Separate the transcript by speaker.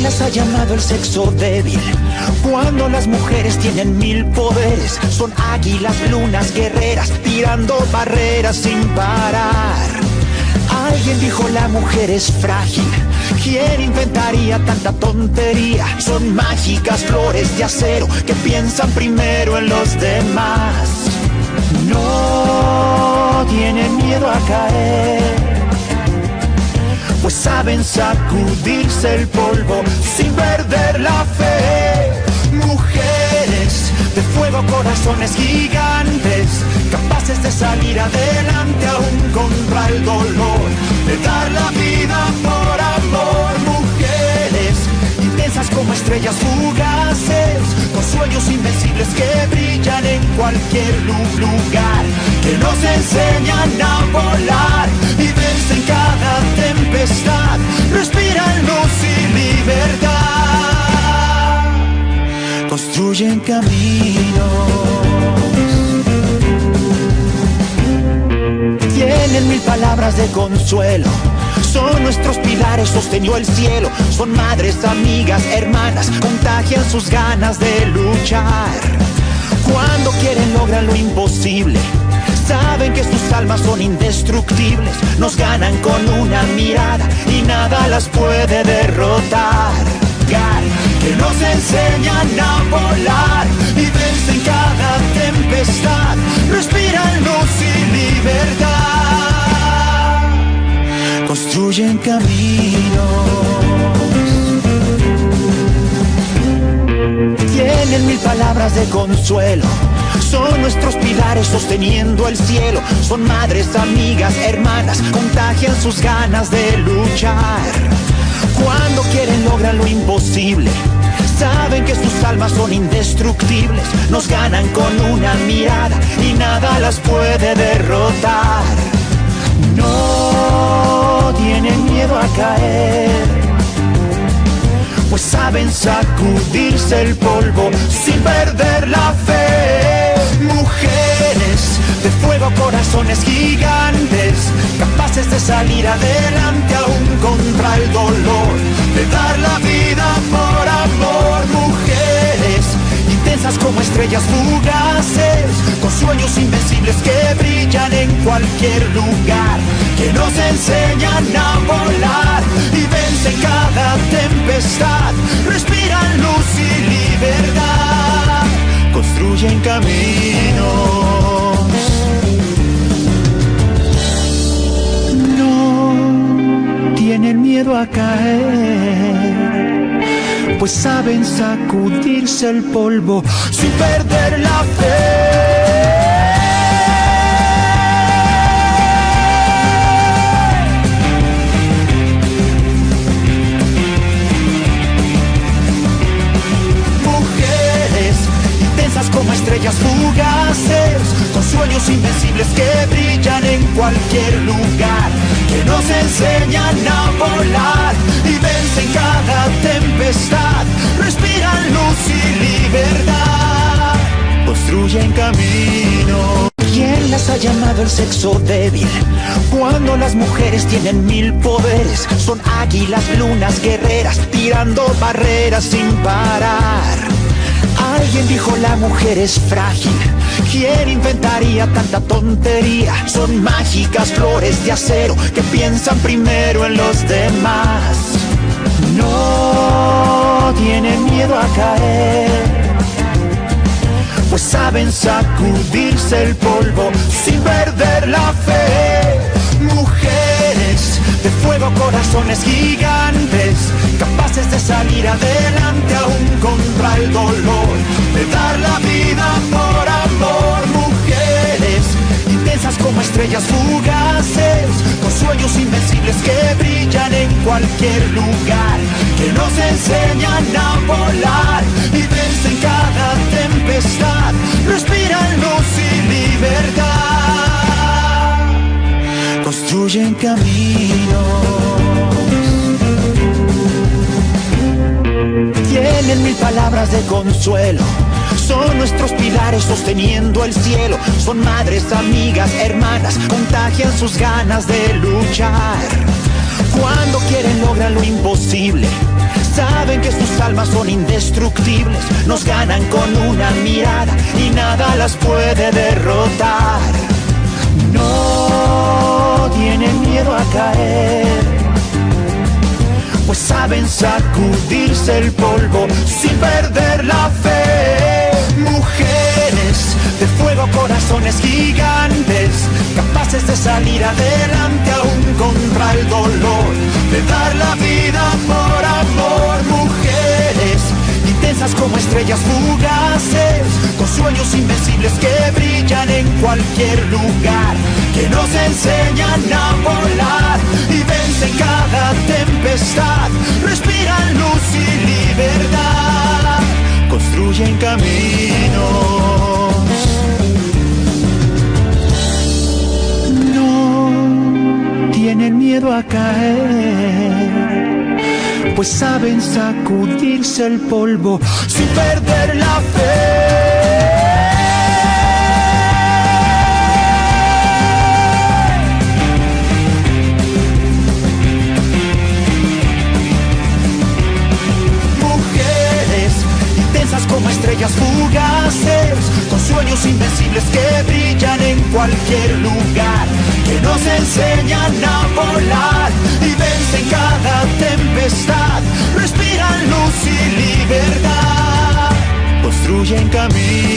Speaker 1: ¿Quién las ha llamado el sexo débil? Cuando las mujeres tienen mil poderes, son águilas, lunas, guerreras, tirando barreras sin parar. Alguien dijo la mujer es frágil. ¿Quién inventaría tanta tontería? Son mágicas flores de acero que piensan primero en los demás. No tienen miedo a caer, pues saben sacudirse el polvo sin perder la fe. Mujeres de fuego, corazones gigantes, capaces de salir adelante aún contra el dolor, de dar la vida por amor. Mujeres intensas como estrellas fugaces, con sueños invencibles que brillan en cualquier lugar, que nos enseñan a volar y vencen cada tempestad, respiran luz y libertad, construyen caminos. Tienen mil palabras de consuelo, son nuestros pilares, sostenió el cielo. Son madres, amigas, hermanas, contagian sus ganas de luchar. Cuando quieren logran lo imposible, saben que sus almas son indestructibles. Nos ganan con una mirada y nada las puede derrotar. Que nos enseñan a volar y vencen cada tempestad, respiran luz y libertad, construyen caminos. Tienen mil palabras de consuelo, son nuestros pilares sosteniendo el cielo. Son madres, amigas, hermanas, contagian sus ganas de luchar. Cuando quieren logran lo imposible, saben que sus almas son indestructibles. Nos ganan con una mirada y nada las puede derrotar. No tienen miedo a caer, pues saben sacudirse el polvo sin perder la fe. Mujeres de fuego, corazones gigantes, capaces de salir adelante aún contra el dolor, de dar la vida por amor. Mujeres intensas como estrellas fugaces, con sueños invencibles que brillan en cualquier lugar, que nos enseñan a volar y vencen cada tempestad, respiran luz y libertad, construyen caminos. No tienen miedo a caer, pues saben sacudirse el polvo sin perder la fe. Como estrellas fugaces, con sueños invencibles que brillan en cualquier lugar, que nos enseñan a volar y vencen cada tempestad, respiran luz y libertad, construyen camino. ¿Quién las ha llamado el sexo débil? Cuando las mujeres tienen mil poderes, son águilas, lunas, guerreras, tirando barreras sin parar. Alguien dijo la mujer es frágil. ¿Quién inventaría tanta tontería? Son mágicas flores de acero que piensan primero en los demás. No tienen miedo a caer, pues saben sacudirse el polvo sin perder la fe. Mujeres de fuego, corazones gigantes, capaces de salir adelante aún contra el dolor, de dar la vida por amor. Mujeres intensas como estrellas fugaces, con sueños invencibles que brillan en cualquier lugar, que nos enseñan a volar y vencen cada tempestad, respiran luz y libertad, construyen caminos. Tienen mil palabras de consuelo, son nuestros pilares sosteniendo el cielo. Son madres, amigas, hermanas, contagian sus ganas de luchar. Cuando quieren logran lo imposible, saben almas son indestructibles, nos ganan con una mirada y nada las puede derrotar. No tienen miedo a caer, pues saben sacudirse el polvo sin perder la fe. Mujeres de fuego, corazones gigantes, capaces de salir adelante aún contra el dolor, de dar la vida por amor. Mujeres intensas como estrellas fugaces, con sueños invencibles que brillan en cualquier lugar, que nos enseñan a volar y vencen cada tempestad, respiran luz y libertad, construyen caminos. No tienen miedo a caer, pues saben sacudirse el polvo sin perder la fe. Como estrellas fugaces, con sueños invencibles que brillan en cualquier lugar, que nos enseñan a volar y vencen cada tempestad, respiran luz y libertad, construyen caminos.